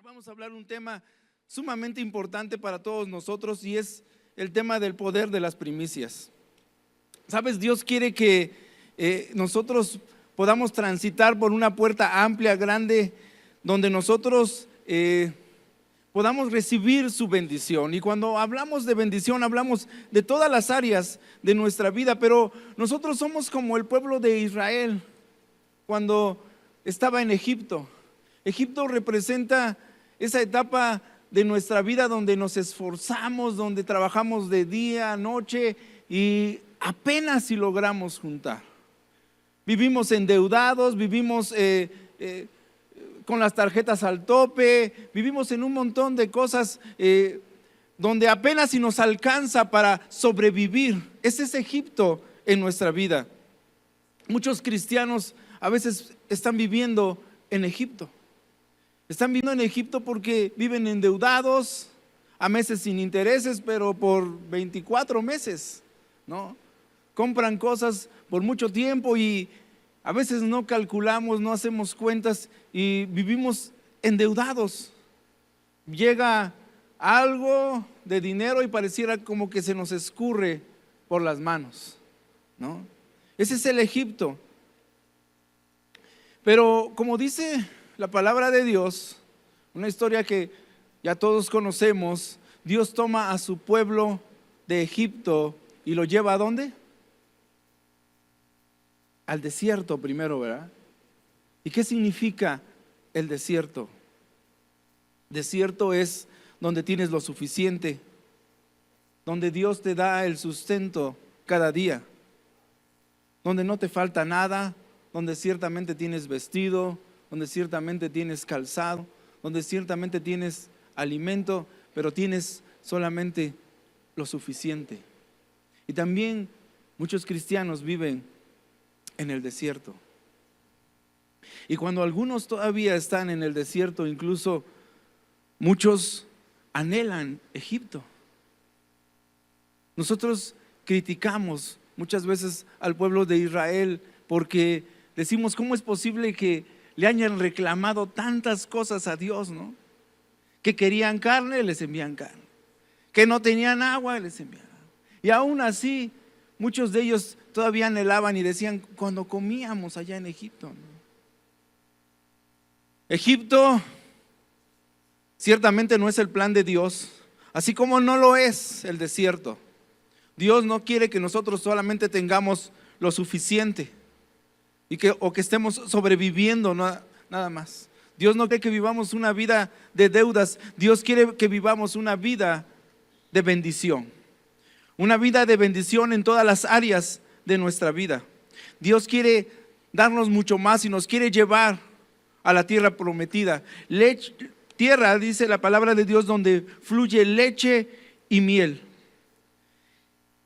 Vamos a hablar un tema sumamente importante para todos nosotros y es el tema del poder de las primicias. ¿Sabes? Dios quiere que nosotros podamos transitar por una puerta amplia, grande, donde nosotros podamos recibir su bendición. Y cuando hablamos de bendición, hablamos de todas las áreas de nuestra vida, pero nosotros somos como el pueblo de Israel cuando estaba en Egipto. Egipto representa esa etapa de nuestra vida donde nos esforzamos, donde trabajamos de día a noche y apenas si logramos juntar. Vivimos endeudados, vivimos con las tarjetas al tope, vivimos en un montón de cosas donde apenas si nos alcanza para sobrevivir. Ese es Egipto en nuestra vida. Muchos cristianos a veces están viviendo en Egipto. Están viviendo en Egipto porque viven endeudados, a meses sin intereses, pero por 24 meses, ¿no? Compran cosas por mucho tiempo y a veces no calculamos, no hacemos cuentas y vivimos endeudados. Llega algo de dinero y pareciera como que se nos escurre por las manos, ¿no? Ese es el Egipto. Pero como dice la palabra de Dios, una historia que ya todos conocemos, Dios toma a su pueblo de Egipto y lo lleva ¿a dónde? Al desierto primero, ¿verdad? ¿Y qué significa el desierto? Desierto es donde tienes lo suficiente, donde Dios te da el sustento cada día, donde no te falta nada, donde ciertamente tienes vestido, donde ciertamente tienes calzado, donde ciertamente tienes alimento, pero tienes solamente lo suficiente. Y también muchos cristianos viven en el desierto. Y cuando algunos todavía están en el desierto, incluso muchos anhelan Egipto. Nosotros criticamos muchas veces al pueblo de Israel porque decimos, ¿cómo es posible que le hayan reclamado tantas cosas a Dios, ¿no? Que querían carne, les envían carne. Que no tenían agua, les envían agua. Y aún así, muchos de ellos todavía anhelaban y decían, cuando comíamos allá en Egipto, ¿no? Egipto ciertamente no es el plan de Dios, así como no lo es el desierto. Dios no quiere que nosotros solamente tengamos lo suficiente o que estemos sobreviviendo nada más. Dios no quiere que vivamos una vida de deudas. Dios quiere que vivamos una vida de bendición. Una vida de bendición en todas las áreas de nuestra vida. Dios quiere darnos mucho más y nos quiere llevar a la tierra prometida. Tierra, dice la palabra de Dios, donde fluye leche y miel.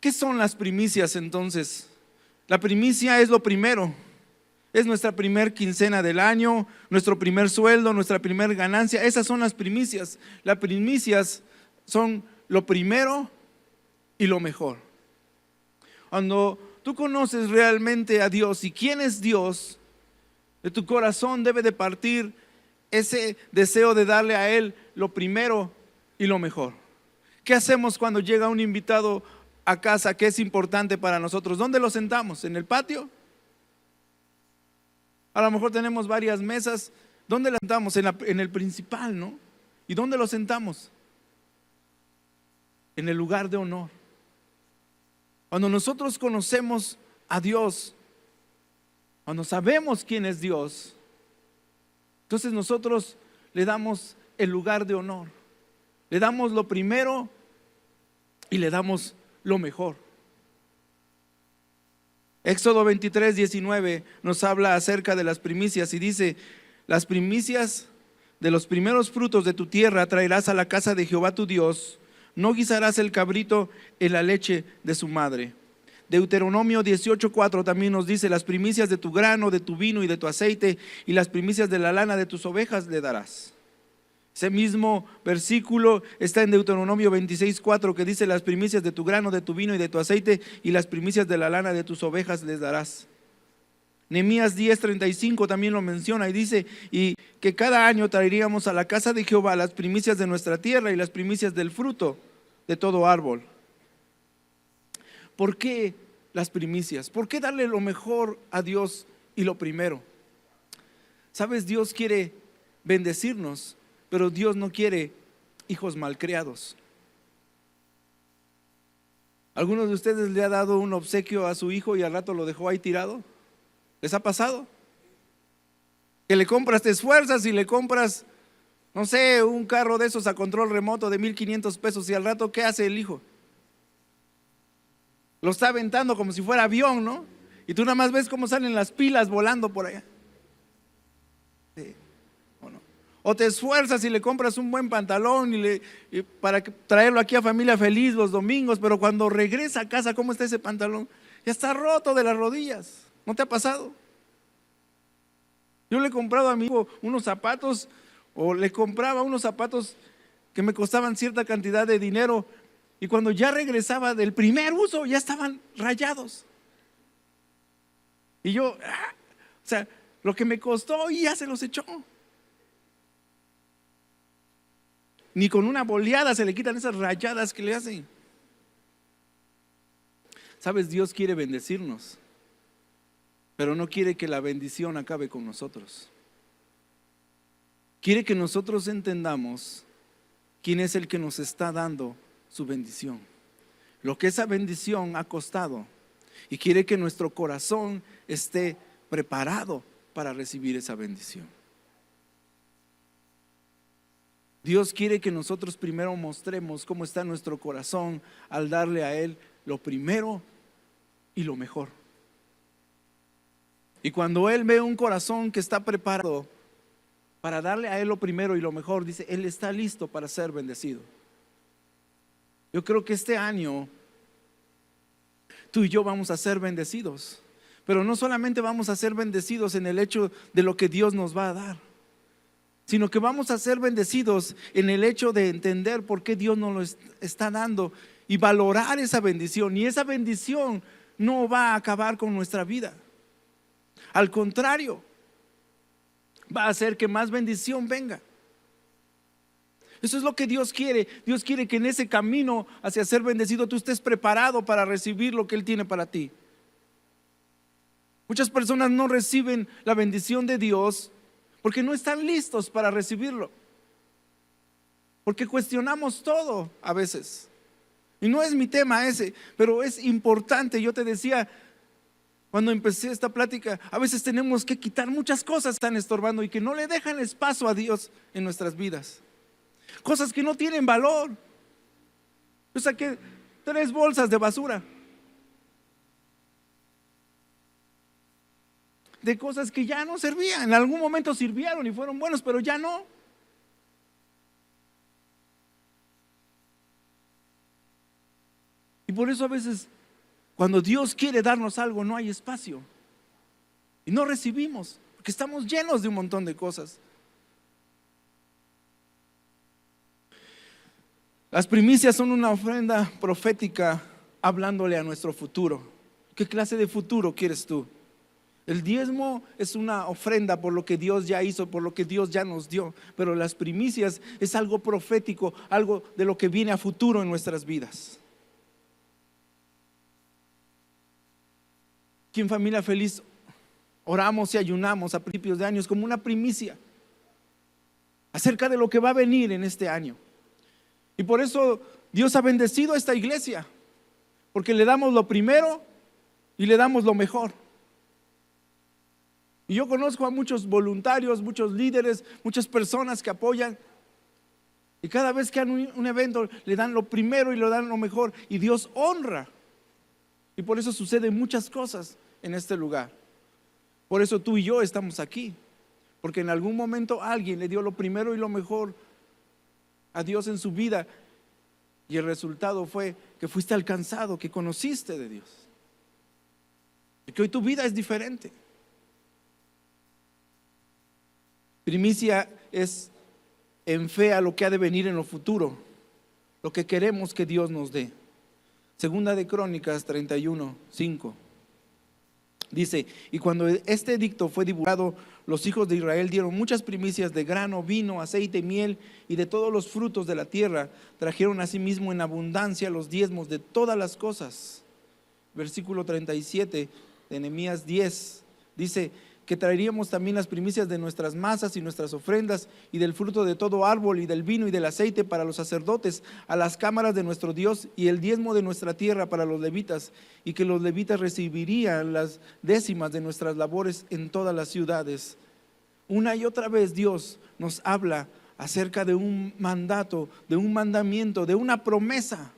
¿Qué son las primicias entonces? La primicia es lo primero. Es nuestra primer quincena del año, nuestro primer sueldo, nuestra primer ganancia. Esas son las primicias. Las primicias son lo primero y lo mejor. Cuando tú conoces realmente a Dios y quién es Dios, de tu corazón debe de partir ese deseo de darle a Él lo primero y lo mejor. ¿Qué hacemos cuando llega un invitado a casa que es importante para nosotros? ¿Dónde lo sentamos? ¿En el patio? A lo mejor tenemos varias mesas. ¿Dónde la sentamos? En el principal, ¿no? ¿Y dónde lo sentamos? En el lugar de honor. Cuando nosotros conocemos a Dios, cuando sabemos quién es Dios, entonces nosotros le damos el lugar de honor. Le damos lo primero y le damos lo mejor. Éxodo 23, 19 nos habla acerca de las primicias y dice: las primicias de los primeros frutos de tu tierra traerás a la casa de Jehová tu Dios. No guisarás el cabrito en la leche de su madre. Deuteronomio 18:4 también nos dice: las primicias de tu grano, de tu vino y de tu aceite, y las primicias de la lana de tus ovejas le darás. Ese mismo versículo está en Deuteronomio 26:4, que dice: las primicias de tu grano, de tu vino y de tu aceite, y las primicias de la lana de tus ovejas les darás. Nehemías 10:35 también lo menciona y dice, y que cada año traeríamos a la casa de Jehová las primicias de nuestra tierra y las primicias del fruto de todo árbol. ¿Por qué las primicias? ¿Por qué darle lo mejor a Dios y lo primero? Sabes, Dios quiere bendecirnos, pero Dios no quiere hijos malcriados. ¿Algunos de ustedes le ha dado un obsequio a su hijo y al rato lo dejó ahí tirado? ¿Les ha pasado? Que le compras, te esfuerzas y le compras, no sé, un carro de esos a control remoto de 1,500 pesos y al rato, ¿qué hace el hijo? Lo está aventando como si fuera avión, ¿no? Y tú nada más ves cómo salen las pilas volando por allá. ¿Sí? ¿O no? O te esfuerzas y le compras un buen pantalón y para traerlo aquí a Familia Feliz los domingos, pero cuando regresa a casa, ¿cómo está ese pantalón? Ya está roto de las rodillas. ¿No te ha pasado? Yo le he comprado a mi hijo unos zapatos, o le compraba unos zapatos que me costaban cierta cantidad de dinero, y cuando ya regresaba del primer uso ya estaban rayados. Y yo, o sea, lo que me costó y ya se los echó. Ni con una boleada se le quitan esas rayadas que le hacen. Sabes, Dios quiere bendecirnos, pero no quiere que la bendición acabe con nosotros. Quiere que nosotros entendamos quién es el que nos está dando su bendición, lo que esa bendición ha costado, y quiere que nuestro corazón esté preparado para recibir esa bendición. Dios quiere que nosotros primero mostremos cómo está nuestro corazón al darle a Él lo primero y lo mejor. Y cuando Él ve un corazón que está preparado para darle a Él lo primero y lo mejor, dice, Él está listo para ser bendecido. Yo creo que este año tú y yo vamos a ser bendecidos, pero no solamente vamos a ser bendecidos en el hecho de lo que Dios nos va a dar, sino que vamos a ser bendecidos en el hecho de entender por qué Dios nos lo está dando y valorar esa bendición. Y esa bendición no va a acabar con nuestra vida. Al contrario, va a hacer que más bendición venga. Eso es lo que Dios quiere. Dios quiere que en ese camino hacia ser bendecido tú estés preparado para recibir lo que Él tiene para ti. Muchas personas no reciben la bendición de Dios porque no están listos para recibirlo, porque cuestionamos todo a veces. Y no es mi tema ese, pero es importante. Yo te decía cuando empecé esta plática, a veces tenemos que quitar muchas cosas que están estorbando y que no le dejan espacio a Dios en nuestras vidas. Cosas que no tienen valor. Yo saqué 3 bolsas de basura de cosas que ya no servían. En algún momento sirvieron y fueron buenos, pero ya no. Y por eso a veces cuando Dios quiere darnos algo no hay espacio y no recibimos, porque estamos llenos de un montón de cosas. Las primicias son una ofrenda profética hablándole a nuestro futuro. ¿Qué clase de futuro quieres tú? El diezmo es una ofrenda por lo que Dios ya hizo, por lo que Dios ya nos dio, pero las primicias es algo profético, algo de lo que viene a futuro en nuestras vidas. Aquí en Familia Feliz oramos y ayunamos a principios de años como una primicia acerca de lo que va a venir en este año. Y por eso Dios ha bendecido a esta iglesia, porque le damos lo primero y le damos lo mejor. Y yo conozco a muchos voluntarios, muchos líderes, muchas personas que apoyan, y cada vez que hay un evento le dan lo primero y le dan lo mejor, y Dios honra. Y por eso suceden muchas cosas en este lugar. Por eso tú y yo estamos aquí, porque en algún momento alguien le dio lo primero y lo mejor a Dios en su vida, y el resultado fue que fuiste alcanzado, que conociste de Dios, y que hoy tu vida es diferente. Primicia es en fe a lo que ha de venir en lo futuro, lo que queremos que Dios nos dé. Segunda de Crónicas 31:5. Dice, y cuando este edicto fue divulgado, los hijos de Israel dieron muchas primicias de grano, vino, aceite, miel y de todos los frutos de la tierra. Trajeron asimismo en abundancia los diezmos de todas las cosas. Versículo 37 de Nehemías 10 dice que traeríamos también las primicias de nuestras masas y nuestras ofrendas y del fruto de todo árbol y del vino y del aceite para los sacerdotes a las cámaras de nuestro Dios, y el diezmo de nuestra tierra para los levitas, y que los levitas recibirían las décimas de nuestras labores en todas las ciudades. Una y otra vez Dios nos habla acerca de un mandato, de un mandamiento, de una promesa.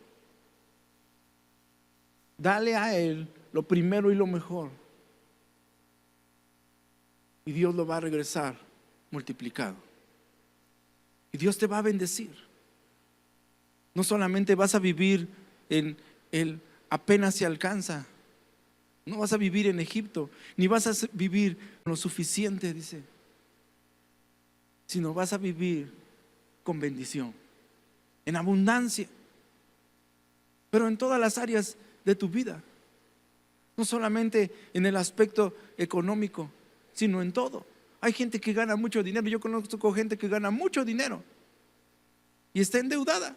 Dale a Él lo primero y lo mejor, y Dios lo va a regresar multiplicado. Y Dios te va a bendecir. No solamente vas a vivir en el apenas se alcanza, no vas a vivir en Egipto, ni vas a vivir lo suficiente, dice, sino vas a vivir con bendición, en abundancia, pero en todas las áreas de tu vida. No solamente en el aspecto económico, sino en todo. Hay gente que gana mucho dinero. Yo conozco gente que gana mucho dinero y está endeudada.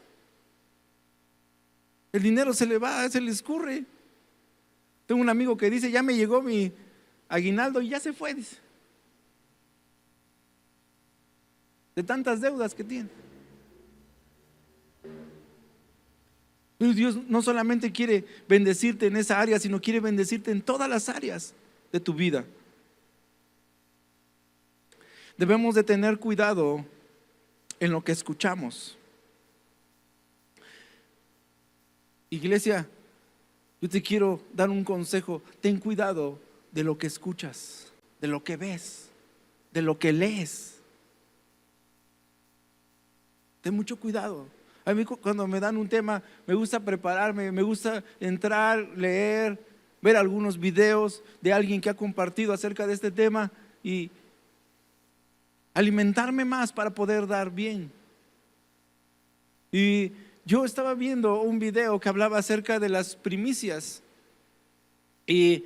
El dinero se le va, se le escurre. Tengo un amigo que dice, ya me llegó mi aguinaldo y ya se fue, dice, de tantas deudas que tiene. Pero Dios no solamente quiere bendecirte en esa área, sino quiere bendecirte en todas las áreas de tu vida. Debemos de tener cuidado en lo que escuchamos. Iglesia, yo te quiero dar un consejo. Ten cuidado de lo que escuchas, de lo que ves, de lo que lees. Ten mucho cuidado. A mí cuando me dan un tema, me gusta prepararme, me gusta entrar, leer, ver algunos videos de alguien que ha compartido acerca de este tema y alimentarme más para poder dar bien. Y yo estaba viendo un video que hablaba acerca de las primicias, y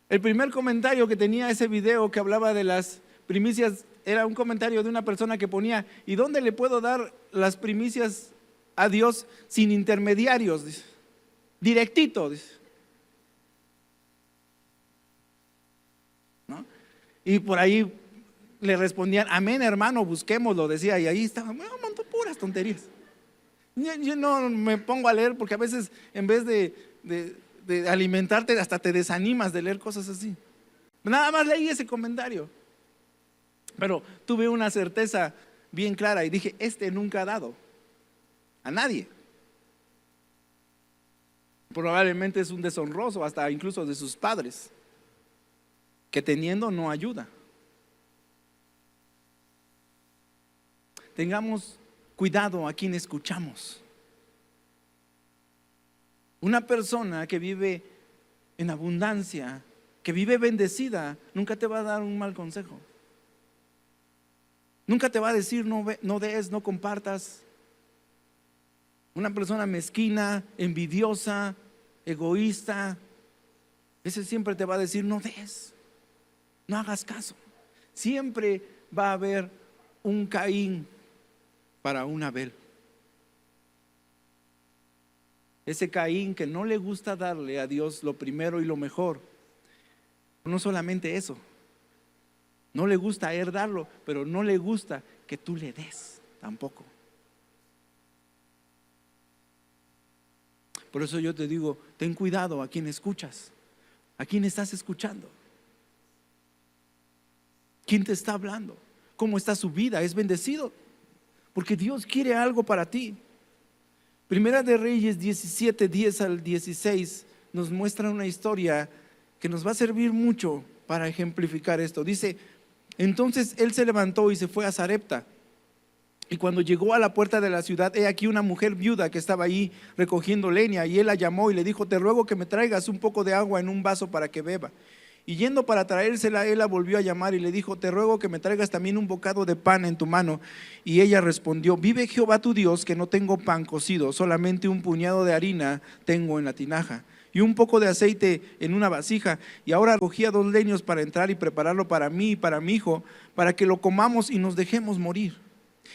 el primer comentario que tenía ese video que hablaba de las primicias era un comentario de una persona que ponía: ¿y dónde le puedo dar las primicias a Dios sin intermediarios? Dice, directito, dice, ¿no? Y por ahí le respondían: amén, hermano, busquémoslo, decía, y ahí estaban montando puras tonterías. Yo no me pongo a leer porque a veces en vez de alimentarte hasta te desanimas de leer cosas así. Nada más leí ese comentario, pero tuve una certeza bien clara y dije: este nunca ha dado a nadie. Probablemente es un deshonroso hasta incluso de sus padres, que teniendo no ayuda. Tengamos cuidado a quien escuchamos. Una persona que vive en abundancia, que vive bendecida, nunca te va a dar un mal consejo. Nunca te va a decir no des, no compartas. Una persona mezquina, envidiosa, egoísta, ese siempre te va a decir: no des, no hagas caso. Siempre va a haber un Caín para un Abel. Ese Caín que no le gusta darle a Dios lo primero y lo mejor. No solamente eso, no le gusta a él darlo, pero no le gusta que tú le des tampoco. Por eso yo te digo: ten cuidado a quien escuchas, a quién estás escuchando, quién te está hablando, cómo está su vida. ¿Es bendecido? Porque Dios quiere algo para ti. Primera de Reyes 17, 10 al 16 nos muestra una historia que nos va a servir mucho para ejemplificar esto. Dice: entonces él se levantó y se fue a Sarepta. Y cuando llegó a la puerta de la ciudad, he aquí una mujer viuda que estaba ahí recogiendo leña, y él la llamó y le dijo: te ruego que me traigas un poco de agua en un vaso para que beba. Y yendo para traérsela, él la volvió a llamar y le dijo: te ruego que me traigas también un bocado de pan en tu mano. Y ella respondió: vive Jehová tu Dios, que no tengo pan cocido, solamente un puñado de harina tengo en la tinaja, y un poco de aceite en una vasija. Y ahora cogía 2 leños para entrar y prepararlo para mí y para mi hijo, para que lo comamos y nos dejemos morir.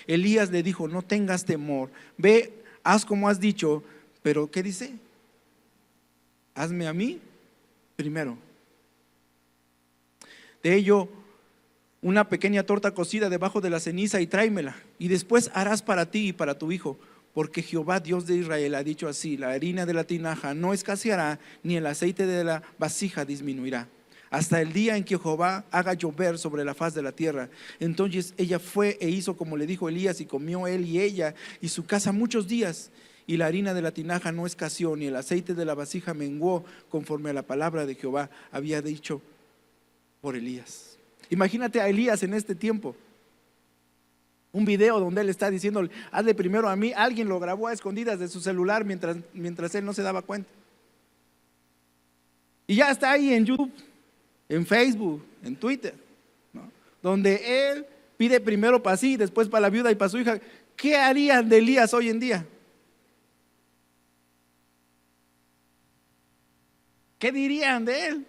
Elías le dijo: no tengas temor, ve, haz como has dicho, pero ¿qué dice? Hazme a mí primero de ello una pequeña torta cocida debajo de la ceniza y tráemela, y después harás para ti y para tu hijo, porque Jehová Dios de Israel ha dicho así: la harina de la tinaja no escaseará, ni el aceite de la vasija disminuirá, hasta el día en que Jehová haga llover sobre la faz de la tierra. Entonces ella fue e hizo como le dijo Elías, y comió él y ella y su casa muchos días. Y la harina de la tinaja no escaseó, ni el aceite de la vasija menguó, conforme a la palabra de Jehová había dicho por Elías. Imagínate a Elías en este tiempo. Un video donde él está diciendo: hazle primero a mí. Alguien lo grabó a escondidas de su celular mientras él no se daba cuenta. Y ya está ahí en YouTube, en Facebook, en Twitter, ¿no? Donde él pide primero para sí, después para la viuda y para su hija. ¿Qué harían de Elías hoy en día? ¿Qué dirían de él?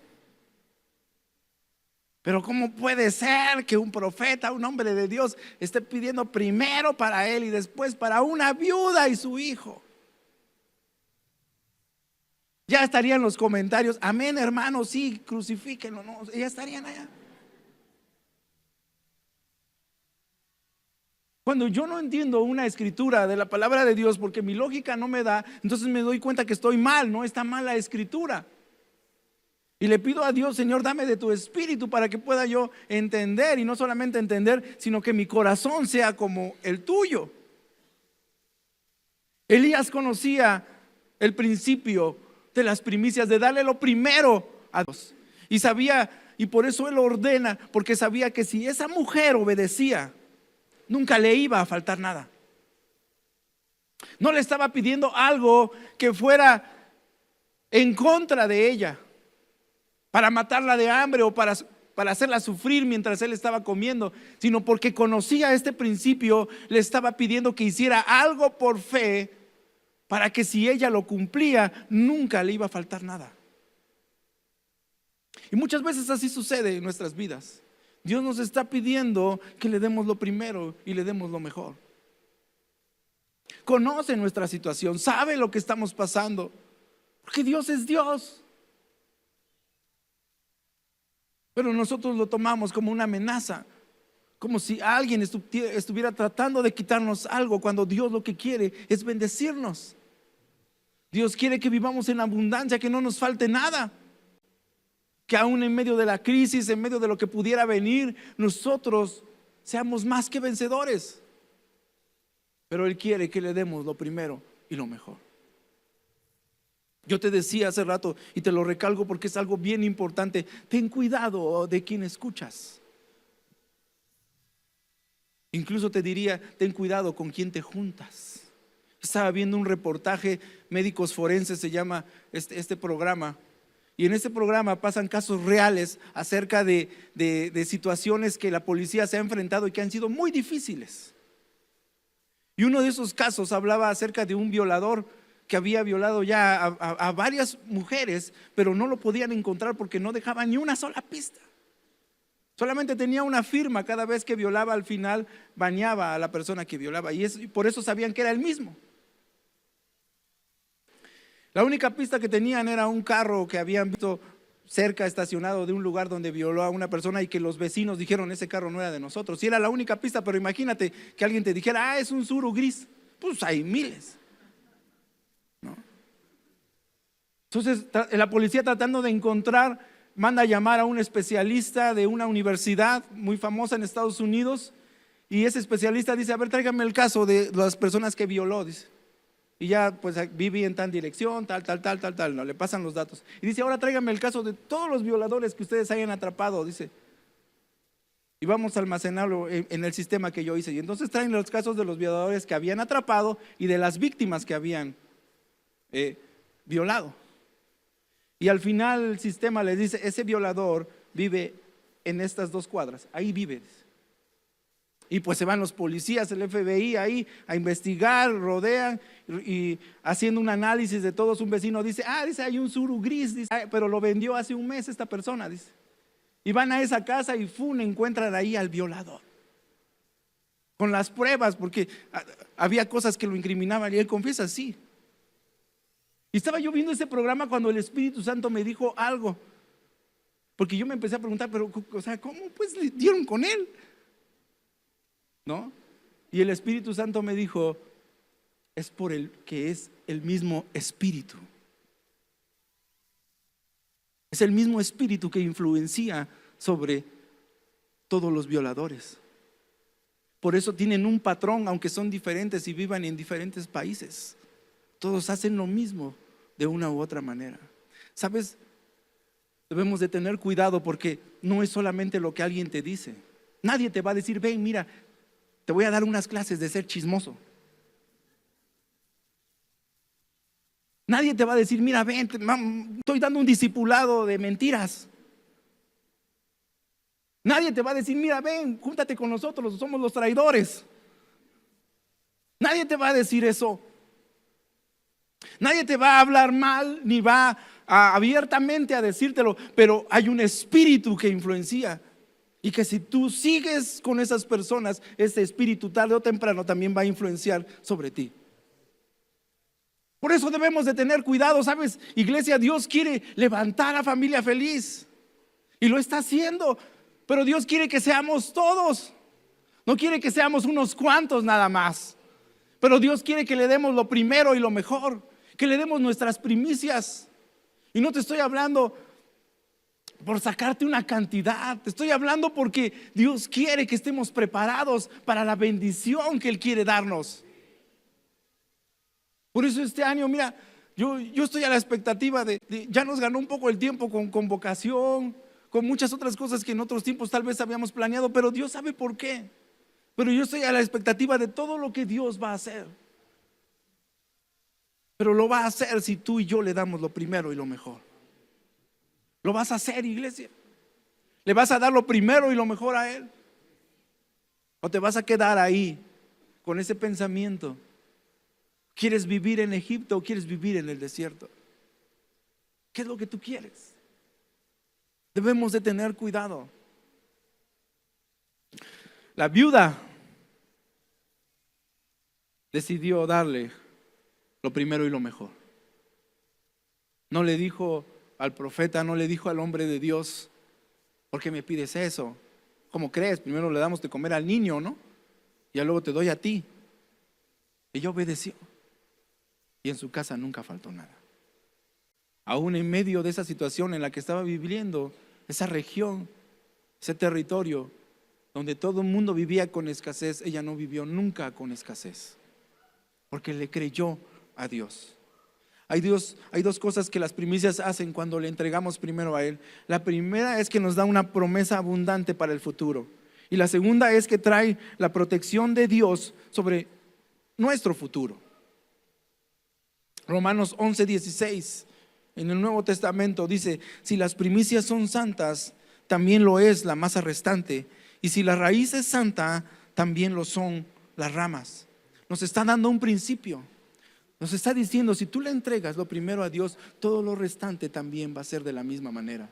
Pero ¿cómo puede ser que un profeta, un hombre de Dios, esté pidiendo primero para él y después para una viuda y su hijo? Ya estarían los comentarios: amén, hermano, sí, crucifíquenlo. No, ya estarían allá. Cuando yo no entiendo una escritura de la palabra de Dios, porque mi lógica no me da, entonces me doy cuenta que estoy mal, no está mal la escritura. Y le pido a Dios: Señor, dame de tu espíritu para que pueda yo entender, y no solamente entender, sino que mi corazón sea como el tuyo. Elías conocía el principio de las primicias, de darle lo primero a Dios. Y sabía, y por eso él ordena, porque sabía que si esa mujer obedecía, nunca le iba a faltar nada. No le estaba pidiendo algo que fuera en contra de ella, para matarla de hambre o para hacerla sufrir mientras él estaba comiendo, sino porque conocía este principio. Le estaba pidiendo que hiciera algo por fe, para que si ella lo cumplía, nunca le iba a faltar nada. Y muchas veces así sucede en nuestras vidas. Dios nos está pidiendo que le demos lo primero y le demos lo mejor. Conoce nuestra situación, sabe lo que estamos pasando, porque Dios es Dios. Pero nosotros lo tomamos como una amenaza, como si alguien estuviera tratando de quitarnos algo, cuando Dios lo que quiere es bendecirnos. Dios quiere que vivamos en abundancia, que no nos falte nada, que aún en medio de la crisis, en medio de lo que pudiera venir, nosotros seamos más que vencedores. Pero Él quiere que le demos lo primero y lo mejor. Yo te decía hace rato, y te lo recalco porque es algo bien importante: ten cuidado de quien escuchas. Incluso te diría: ten cuidado con quien te juntas. Estaba viendo un reportaje, Médicos Forenses se llama este programa, y en este programa pasan casos reales acerca de situaciones que la policía se ha enfrentado y que han sido muy difíciles. Y uno de esos casos hablaba acerca de un violador que había violado ya a varias mujeres, pero no lo podían encontrar porque no dejaba ni una sola pista. Solamente tenía una firma. Cada vez que violaba, al final bañaba a la persona que violaba, y por eso sabían que era el mismo. La única pista que tenían era un carro que habían visto cerca, estacionado de un lugar donde violó a una persona, y que los vecinos dijeron: ese carro no era de nosotros. Y era la única pista. Pero imagínate que alguien te dijera: es un Suru gris. Pues hay miles, ¿no? Entonces la policía, tratando de encontrar, manda a llamar a un especialista de una universidad muy famosa en Estados Unidos, y ese especialista dice: a ver, tráigame el caso de las personas que violó, dice. Y ya pues viví en tal dirección, tal, no, le pasan los datos. Y dice: ahora tráigame el caso de todos los violadores que ustedes hayan atrapado, dice, y vamos a almacenarlo en el sistema que yo hice. Y entonces traen los casos de los violadores que habían atrapado y de las víctimas que habían violado. Y al final el sistema les dice: ese violador vive en estas 2 cuadras, ahí vive. Y pues se van los policías, el FBI ahí a investigar, rodean y haciendo un análisis de todos. Un vecino dice, dice, hay un suru gris, dice, pero lo vendió hace un mes esta persona, dice. Y van a esa casa y encuentran ahí al violador. Con las pruebas, porque había cosas que lo incriminaban y él confiesa, sí. Y estaba yo viendo ese programa cuando el Espíritu Santo me dijo algo. Porque yo me empecé a preguntar, pero, o sea, ¿cómo pues le dieron con él? ¿No? Y el Espíritu Santo me dijo, es por el que es el mismo Espíritu. Es el mismo Espíritu que influencia sobre todos los violadores. Por eso tienen un patrón, aunque son diferentes y vivan en diferentes países. Todos hacen lo mismo de una u otra manera. ¿Sabes? Debemos de tener cuidado porque no es solamente lo que alguien te dice. Nadie te va a decir, ven, mira, te voy a dar unas clases de ser chismoso. Nadie te va a decir, mira, ven, estoy dando un discipulado de mentiras. Nadie te va a decir, mira, ven, júntate con nosotros, somos los traidores. Nadie te va a decir eso. Nadie te va a hablar mal, ni va abiertamente a decírtelo, pero hay un espíritu que influencia. Y que si tú sigues con esas personas, ese espíritu tarde o temprano también va a influenciar sobre ti. Por eso debemos de tener cuidado, ¿sabes? Iglesia, Dios quiere levantar a familia feliz y lo está haciendo, pero Dios quiere que seamos todos. No quiere que seamos unos cuantos nada más, pero Dios quiere que le demos lo primero y lo mejor, que le demos nuestras primicias. Y no te estoy hablando por sacarte una cantidad, te estoy hablando porque Dios quiere que estemos preparados para la bendición que Él quiere darnos. Por eso este año, mira, yo estoy a la expectativa ya nos ganó un poco el tiempo con convocación, con muchas otras cosas que en otros tiempos tal vez habíamos planeado, pero Dios sabe por qué. Pero yo estoy a la expectativa de todo lo que Dios va a hacer. Pero lo va a hacer si tú y yo le damos lo primero y lo mejor. Lo vas a hacer, iglesia. ¿Le vas a dar lo primero y lo mejor a Él? ¿O te vas a quedar ahí con ese pensamiento? ¿Quieres vivir en Egipto o quieres vivir en el desierto? ¿Qué es lo que tú quieres? Debemos de tener cuidado. La viuda decidió darle lo primero y lo mejor. No le dijo al profeta, no le dijo al hombre de Dios, ¿por qué me pides eso? ¿Cómo crees? Primero le damos de comer al niño, ¿no? Y luego te doy a ti. Ella obedeció. Y en su casa nunca faltó nada. Aún en medio de esa situación en la que estaba viviendo, esa región, ese territorio donde todo el mundo vivía con escasez, ella no vivió nunca con escasez, porque le creyó a Dios. Hay dos cosas que las primicias hacen cuando le entregamos primero a Él. La primera es que nos da una promesa abundante para el futuro. Y la segunda es que trae la protección de Dios sobre nuestro futuro. Romanos 11:16 en el Nuevo Testamento dice: si las primicias son santas, también lo es la masa restante, y si la raíz es santa, también lo son las ramas. Nos está dando un principio. Nos está diciendo, si tú le entregas lo primero a Dios, todo lo restante también va a ser de la misma manera.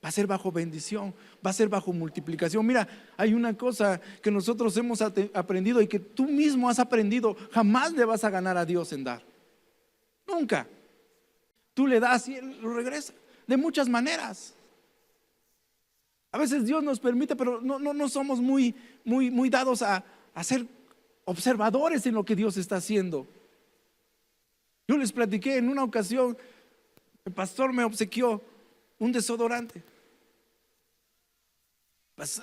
Va a ser bajo bendición, va a ser bajo multiplicación. Mira, hay una cosa que nosotros hemos aprendido y que tú mismo has aprendido: jamás le vas a ganar a Dios en dar. Nunca. Tú le das y Él lo regresa de muchas maneras. A veces Dios nos permite, pero no somos muy dados a ser observadores en lo que Dios está haciendo. Yo les platiqué en una ocasión, el pastor me obsequió un desodorante.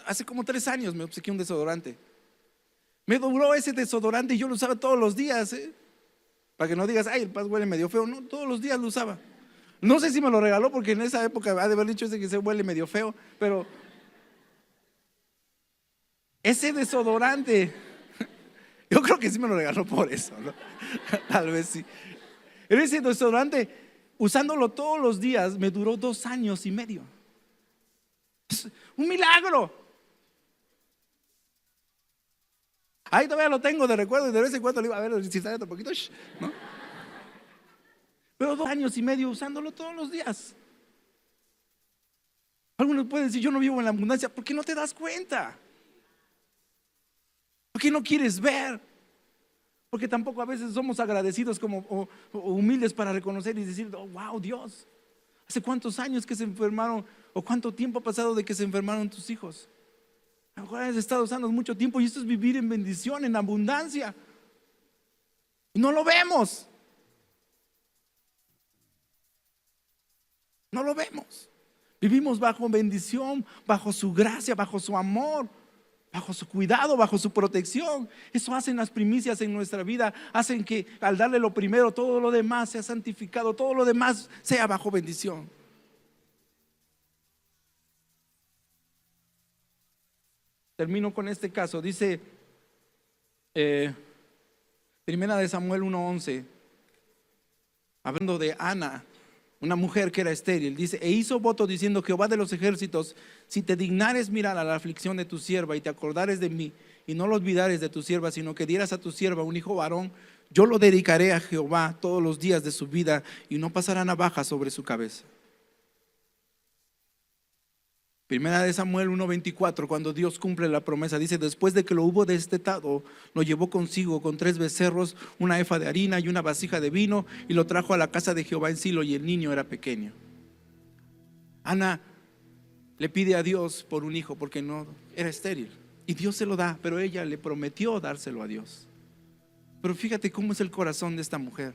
Hace como 3 años me obsequió un desodorante. Me duró ese desodorante y yo lo usaba todos los días, para que no digas, ay, el pas huele medio feo. No, todos los días lo usaba. No sé si me lo regaló, porque en esa época ha de haber dicho ese que se huele medio feo, pero ese desodorante, yo creo que sí me lo regaló por eso, ¿no? Tal vez sí. Ese desodorante, usándolo todos los días, me duró 2 años y medio. Es un milagro. Ahí todavía lo tengo de recuerdo y de vez en cuando le iba a ver si sale otro poquito, ¿no? Pero 2 años y medio usándolo todos los días. Algunos pueden decir, yo no vivo en la abundancia. ¿Por qué no te das cuenta? ¿Por qué no quieres ver? Porque tampoco a veces somos agradecidos como o humildes para reconocer y decir, oh, wow, Dios, ¿hace cuántos años que se enfermaron? ¿O cuánto tiempo ha pasado de que se enfermaron tus hijos? A lo mejor has estado usando mucho tiempo y esto es vivir en bendición, en abundancia. Y no lo vemos. No lo vemos. Vivimos bajo bendición, bajo su gracia, bajo su amor, bajo su cuidado, bajo su protección. Eso hacen las primicias en nuestra vida. Hacen que al darle lo primero, todo lo demás sea santificado, todo lo demás sea bajo bendición. Termino con este caso. Dice Primera de Samuel 1:11, hablando de Ana, una mujer que era estéril. Dice: e hizo voto diciendo, Jehová de los ejércitos, si te dignares mirar a la aflicción de tu sierva y te acordares de mí y no lo olvidares de tu sierva, sino que dieras a tu sierva un hijo varón, yo lo dedicaré a Jehová todos los días de su vida y no pasará navaja sobre su cabeza. Primera de Samuel 1:24, cuando Dios cumple la promesa, dice: después de que lo hubo destetado, lo llevó consigo con 3 becerros, una efa de harina y una vasija de vino, y lo trajo a la casa de Jehová en Silo, y el niño era pequeño. Ana le pide a Dios por un hijo porque no era estéril, y Dios se lo da, pero ella le prometió dárselo a Dios. Pero fíjate cómo es el corazón de esta mujer.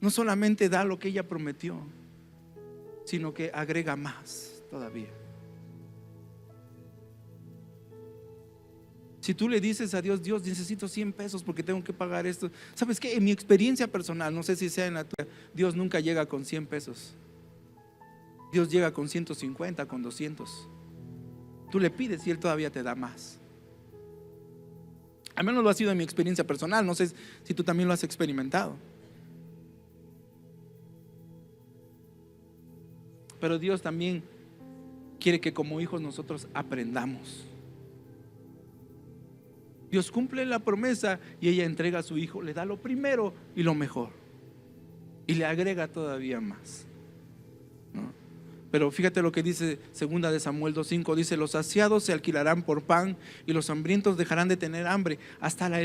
No solamente da lo que ella prometió, sino que agrega más todavía. Si tú le dices a Dios: Dios, necesito 100 pesos porque tengo que pagar esto. ¿Sabes qué? En mi experiencia personal, no sé si sea en la tuya, Dios nunca llega con 100 pesos. Dios llega con 150, con 200. Tú le pides y Él todavía te da más. Al menos lo ha sido en mi experiencia personal. No sé si tú también lo has experimentado. Pero Dios también quiere que como hijos nosotros aprendamos. Dios cumple la promesa y ella entrega a su hijo, le da lo primero y lo mejor, y le agrega todavía más, ¿no? Pero fíjate lo que dice Segunda de Samuel 2:5, dice: los saciados se alquilarán por pan y los hambrientos dejarán de tener hambre. Hasta la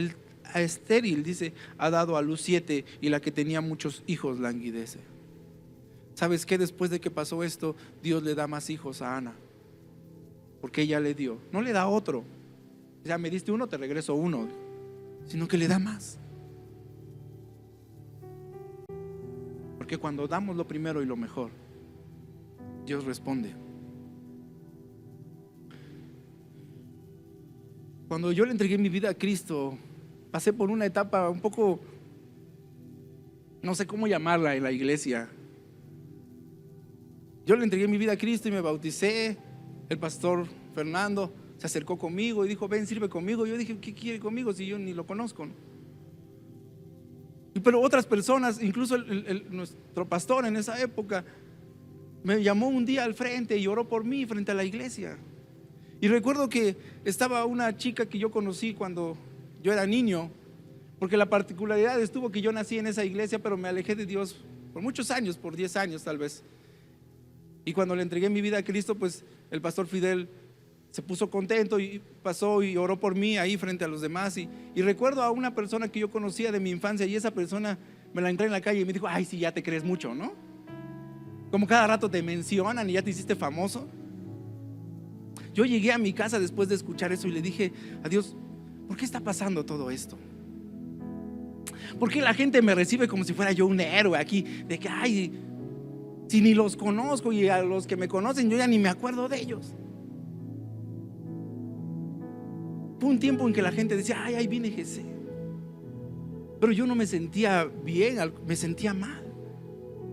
estéril, dice, ha dado a luz 7, y la que tenía muchos hijos languidece. ¿Sabes qué? Después de que pasó esto, Dios le da más hijos a Ana, porque ella le dio, no le da otro. Ya me diste uno, te regreso uno, sino que le da más. Porque cuando damos lo primero y lo mejor, Dios responde. Cuando yo le entregué mi vida a Cristo, pasé por una etapa un poco, no sé cómo llamarla en la iglesia. Yo le entregué mi vida a Cristo y me bauticé. El pastor Fernando se acercó conmigo y dijo: ven, sirve conmigo. Yo dije: ¿qué quiere conmigo si yo ni lo conozco? Pero otras personas, incluso nuestro pastor en esa época, me llamó un día al frente y oró por mí frente a la iglesia. Y recuerdo que estaba una chica que yo conocí cuando yo era niño, porque la particularidad estuvo que yo nací en esa iglesia, pero me alejé de Dios por muchos años, por 10 años tal vez. Y cuando le entregué mi vida a Cristo, pues el pastor Fidel se puso contento y pasó y oró por mí ahí frente a los demás. Y recuerdo a una persona que yo conocía de mi infancia, y esa persona me la encontré en la calle y me dijo: ay, sí, ya te crees mucho, ¿no? Como cada rato te mencionan y ya te hiciste famoso. Yo llegué a mi casa después de escuchar eso y le dije a Dios: ¿por qué está pasando todo esto? ¿Por qué la gente me recibe como si fuera yo un héroe aquí? De que, ay, si ni los conozco, y a los que me conocen yo ya ni me acuerdo de ellos. Fue un tiempo en que la gente decía: ay, ahí viene Jesús. Pero yo no me sentía bien, me sentía mal,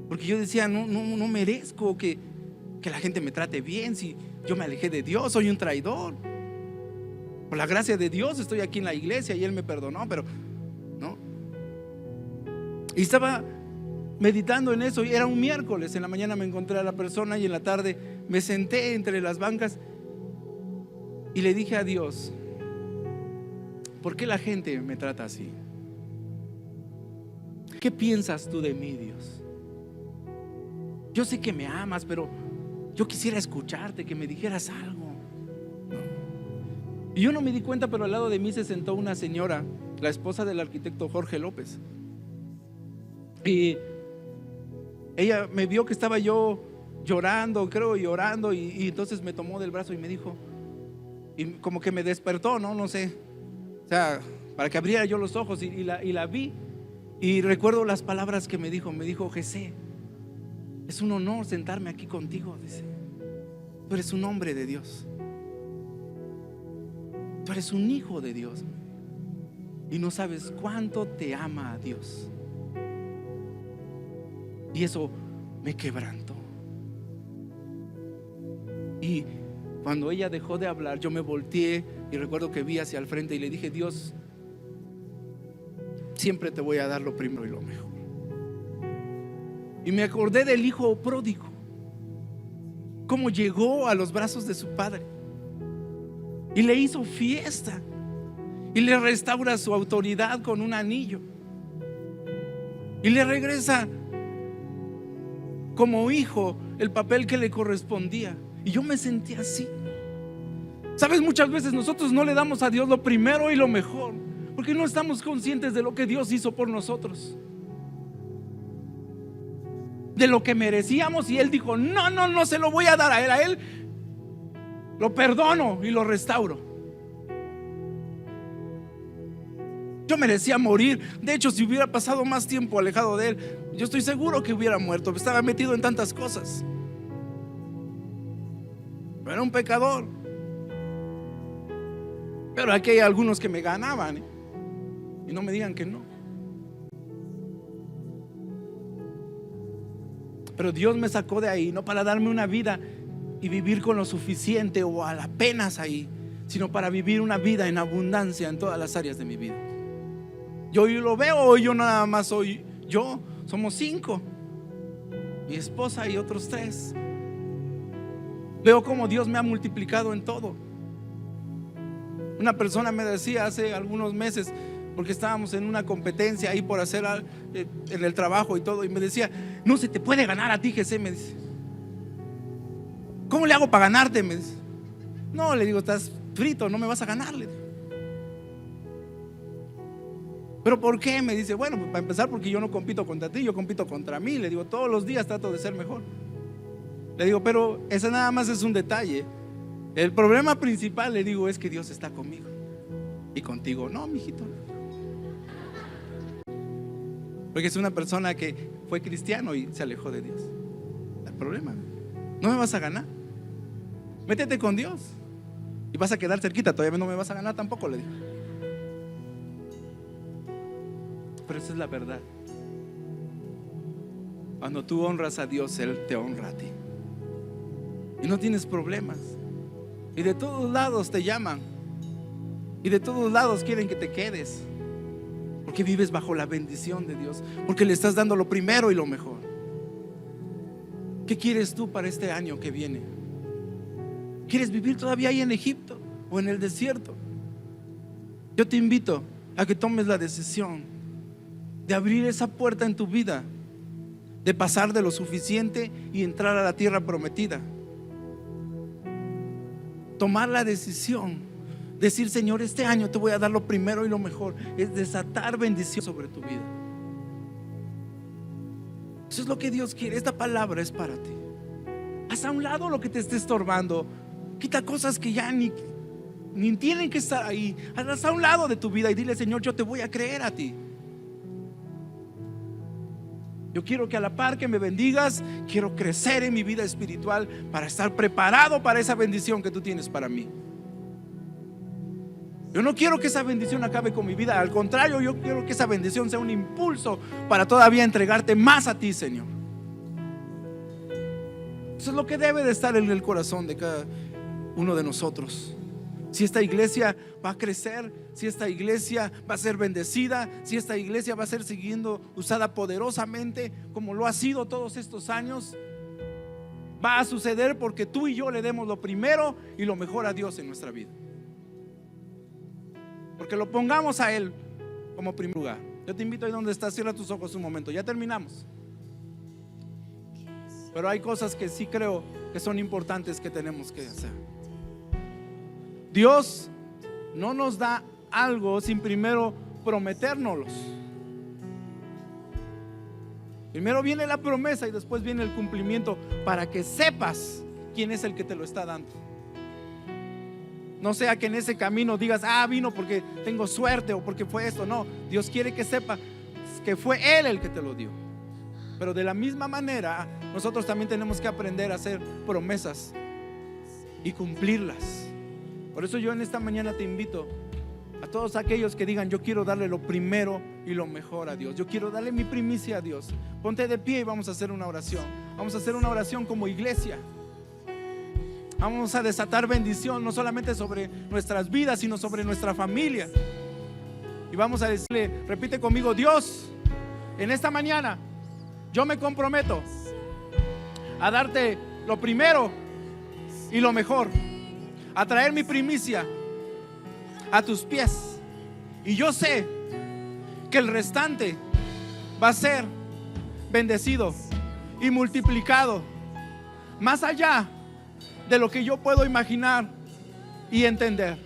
porque yo decía: no merezco que la gente me trate bien. Si yo me alejé de Dios, soy un traidor. Por la gracia de Dios estoy aquí en la iglesia y Él me perdonó, pero no. Y estaba meditando en eso, y era un miércoles. En la mañana me encontré a la persona y en la tarde me senté entre las bancas y le dije a Dios: ¿por qué la gente me trata así? ¿Qué piensas tú de mí, Dios? Yo sé que me amas, pero yo quisiera escucharte, que me dijeras algo. Y yo no me di cuenta, pero al lado de mí se sentó una señora, la esposa del arquitecto Jorge López. Y ella me vio que estaba yo llorando, creo, llorando, y entonces me tomó del brazo y me dijo, y como que me despertó, no sé, o sea, para que abriera yo los ojos, y la vi. Y recuerdo las palabras que me dijo. José, es un honor sentarme aquí contigo, dice. Tú eres un hombre de Dios, tú eres un hijo de Dios, y no sabes cuánto te ama a Dios. Y eso me quebrantó. Y cuando ella dejó de hablar, yo me volteé y recuerdo que vi hacia el frente y le dije: Dios, siempre te voy a dar lo primero y lo mejor. Y me acordé del hijo pródigo, cómo llegó a los brazos de su padre y le hizo fiesta y le restaura su autoridad con un anillo y le regresa como hijo el papel que le correspondía. Y yo me sentí así. Sabes, muchas veces nosotros no le damos a Dios lo primero y lo mejor porque no estamos conscientes de lo que Dios hizo por nosotros, de lo que merecíamos. Y Él dijo: no se lo voy a dar a él lo perdono y lo restauro. Yo merecía morir. De hecho, si hubiera pasado más tiempo alejado de Él, yo estoy seguro que hubiera muerto. Estaba metido en tantas cosas. Pero era un pecador. Pero aquí hay algunos que me ganaban, y no me digan que no. Pero Dios me sacó de ahí, no para darme una vida y vivir con lo suficiente o a la apenas ahí, sino para vivir una vida en abundancia en todas las áreas de mi vida. Yo lo veo, yo nada más soy yo. Somos 5, mi esposa y otros 3. Veo cómo Dios me ha multiplicado en todo. Una persona me decía hace algunos meses, porque estábamos en una competencia ahí por hacer en el trabajo y todo, y me decía: no se te puede ganar a ti, José, me dice. ¿Cómo le hago para ganarte? Me dice. No, le digo: estás frito, no me vas a ganar, le digo. ¿Pero por qué? Me dice: bueno, pues para empezar, porque yo no compito contra ti, yo compito contra mí. Le digo: todos los días trato de ser mejor. Le digo: pero ese nada más es un detalle. El problema principal, le digo, es que Dios está conmigo y contigo no, mijito. Porque es una persona que fue cristiano y se alejó de Dios. El problema: no me vas a ganar. Métete con Dios y vas a quedar cerquita. Todavía no me vas a ganar tampoco, le digo. Pero esa es la verdad. Cuando tú honras a Dios, Él te honra a ti. Y no tienes problemas. Y de todos lados te llaman. Y de todos lados quieren que te quedes. Porque vives bajo la bendición de Dios. Porque le estás dando lo primero y lo mejor. ¿Qué quieres tú para este año que viene? ¿Quieres vivir todavía ahí en Egipto o en el desierto? Yo te invito a que tomes la decisión de abrir esa puerta en tu vida, de pasar de lo suficiente y entrar a la tierra prometida. Tomar la decisión, decir: Señor, este año te voy a dar lo primero y lo mejor. Es desatar bendición sobre tu vida. Eso es lo que Dios quiere. Esta palabra es para ti. Haz a un lado lo que te esté estorbando. Quita cosas que ya ni tienen que estar ahí. Haz a un lado de tu vida y dile: Señor, yo te voy a creer a ti. Yo quiero que a la par que me bendigas, quiero crecer en mi vida espiritual para estar preparado para esa bendición que tú tienes para mí. Yo no quiero que esa bendición acabe con mi vida. Al contrario, yo quiero que esa bendición sea un impulso para todavía entregarte más a ti, Señor. Eso es lo que debe de estar en el corazón de cada uno de nosotros. Si esta iglesia va a crecer, si esta iglesia va a ser bendecida, si esta iglesia va a ser siguiendo usada poderosamente como lo ha sido todos estos años, va a suceder porque tú y yo le demos lo primero y lo mejor a Dios en nuestra vida. porque lo pongamos a Él como primer lugar. Yo te invito ahí donde estás, cierra tus ojos un momento, ya terminamos. Pero hay cosas que sí creo que son importantes que tenemos que hacer. Dios no nos da algo sin primero prometérnoslos. Primero viene la promesa y después viene el cumplimiento para que sepas quién es el que te lo está dando. No sea que en ese camino digas, vino porque tengo suerte o porque fue esto. No, Dios quiere que sepa que fue Él el que te lo dio. Pero de la misma manera, nosotros también tenemos que aprender a hacer promesas y cumplirlas. Por eso yo en esta mañana te invito a todos aquellos que digan, yo quiero darle lo primero y lo mejor a Dios. Yo quiero darle mi primicia a Dios. Ponte de pie y vamos a hacer una oración. Vamos a hacer una oración como iglesia. Vamos a desatar bendición, no solamente sobre nuestras vidas, sino sobre nuestra familia. Y vamos a decirle, repite conmigo: Dios, en esta mañana yo me comprometo a darte lo primero y lo mejor, a traer mi primicia a tus pies. Y yo sé que el restante va a ser bendecido y multiplicado más allá de lo que yo puedo imaginar y entender.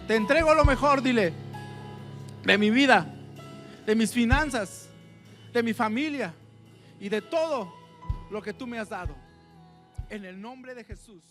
Te entrego lo mejor, dile, de mi vida, de mis finanzas, de mi familia y de todo lo que tú me has dado. En el nombre de Jesús.